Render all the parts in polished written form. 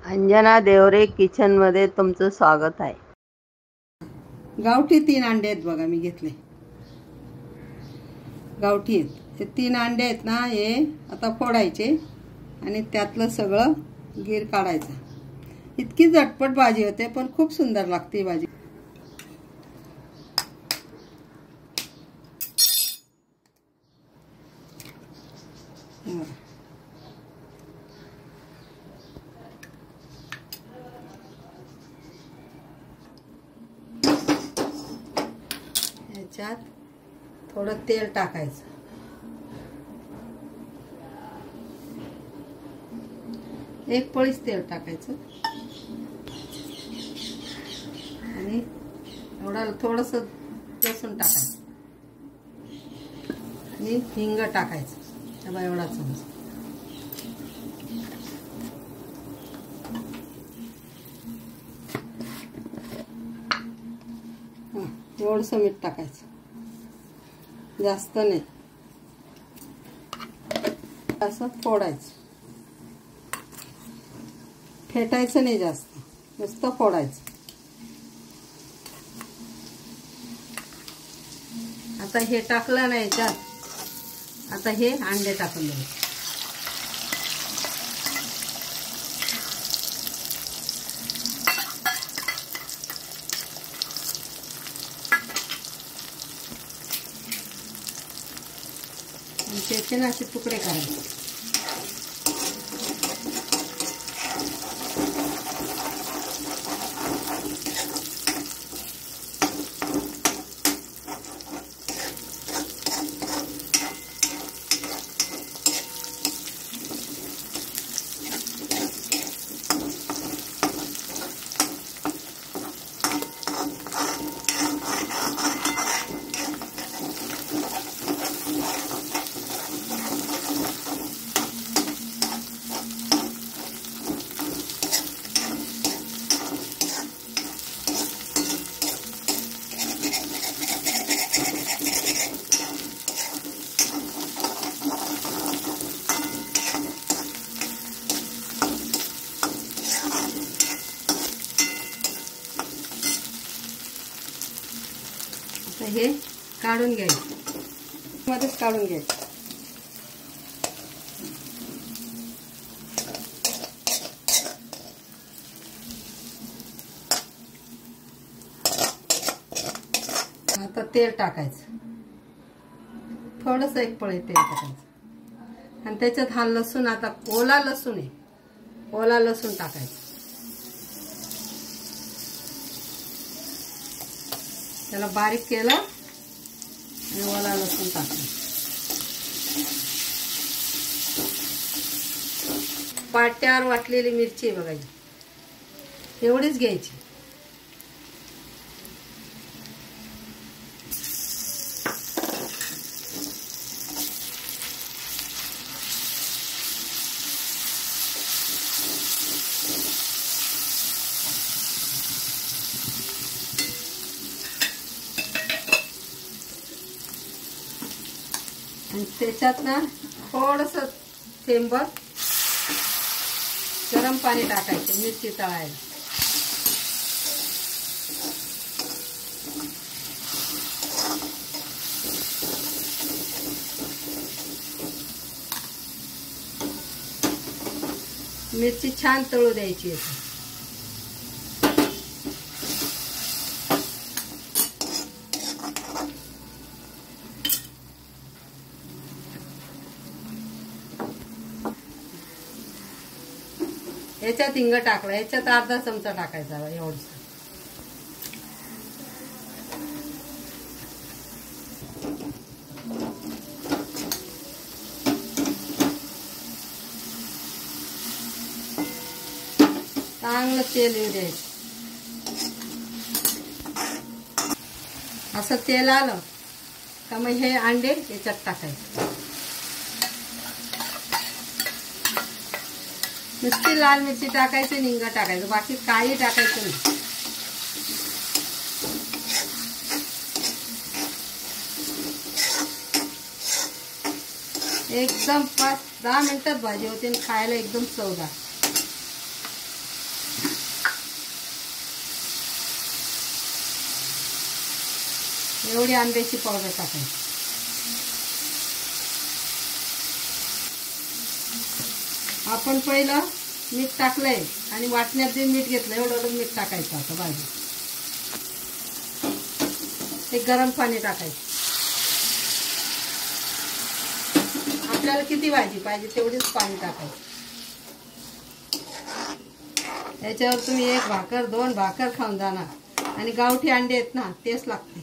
Anjana Deore kitchen मध्ये तुमचं स्वागत आहे। गावठी 3 अंडे आहेत बघा, मी घेतले गावठी आहेत। हे 3 अंडे आहेत ना, हे आता फोडायचे आणि त्यातलं सगळं गीर काढायचं। इतकी झटपट भाजी होते, पण खूप सुंदर लागते ही भाजी। याच्यात थोडं तेल टाकायचं, एक पळीच तेल टाकायचं आणि थोडंसं लसूण टाकायचं आणि हिंग टाकायचं, तेव्हा एवढा चमचा। थोडंसं मीठ टाकायचं, जास्त नाही। असं फोडायचं, फेटायचं नाही जास्त, नुसतं फोडायचं। आता हे टाकलं नाही याच्यात, आता हे अंडे टाकून द्यायचे। त्याचे ना असे तुकडे करायचे। हे काढून घ्यायचं, मध्येच काढून घ्यायचं। आता तेल टाकायचं, थोडंसं एक पळी तेल टाकायचं आणि त्याच्यात हा लसूण, आता ओला लसूण आहे, ओला लसूण टाकायचं। त्याला बारीक केलं आणि ओला लसूण टाकलं। पाट्यावर वाटलेली मिरची आहे बघा, एवढीच घ्यायची। आणि त्याच्यात ना थोडंसं थेंबभर गरम पाणी टाकायचं मिरची तळायला। मिरची छान तळू द्यायची। याच्यात हिंग टाकला, याच्यात अर्धा चमचा टाकायचा एवढं। चांगलं तेल येऊ द्यायचं। असं तेल आलं का मग हे अंडे याच्यात टाकायचे। नुसती लाल मिरची टाकायची, हिंग टाकायचं, बाकी काही टाकायचं नाही। एकदम 5-10 मिनिटात भाजी होते आणि खायला एकदम चवदार। एवढी आंब्याची पावडर टाकायची. आपण पहिलं मीठ टाकलंय आणि वाटण्यात जे मीठ घेतलं एवढं मीठ टाकायचं. आता भाजी एक गरम पाणी टाकायचं. आपल्याला किती भाजी पाहिजे तेवढीच पाणी टाकायचं. याच्यावर तुम्ही 1 भाकर 2 भाकर खाऊन जाणार. आणि गावठी अंडे आहेत ना तेच लागते.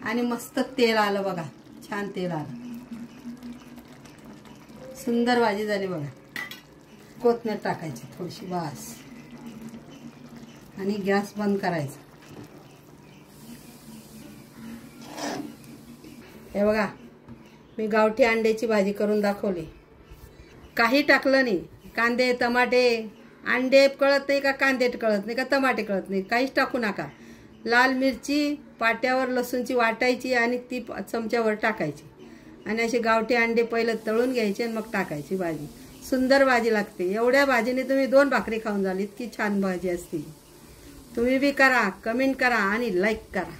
आणि मस्त तेल आलं बघा, छान तेल आलं, सुंदर भाजी झाली बघा. कोथिंबीर टाकायची थोडीशी बास आणि गॅस बंद करायचा. हे बघा मी गावठी अंड्याची भाजी करून दाखवली. काही टाकलं नाही. कांदे टमाटे अंडे कळत नाही का, कांदे कळत नाही का, टमाटे कळत नाही, काहीच टाकू नका. लाल मिरची पाट्यावर लसूणची वाटायची आणि ती चमच्यावर टाकायची आणि असे गावठी अंडे पहिलं तळून घ्यायचे आणि मग टाकायची भाजी. सुंदर भाजी लागते. एवढ्या भाजीने तुम्ही 2 भाकरी खाऊन जाल, इतकी छान भाजी असते. तुम्ही बी करा, कमेंट करा आणि लाईक करा.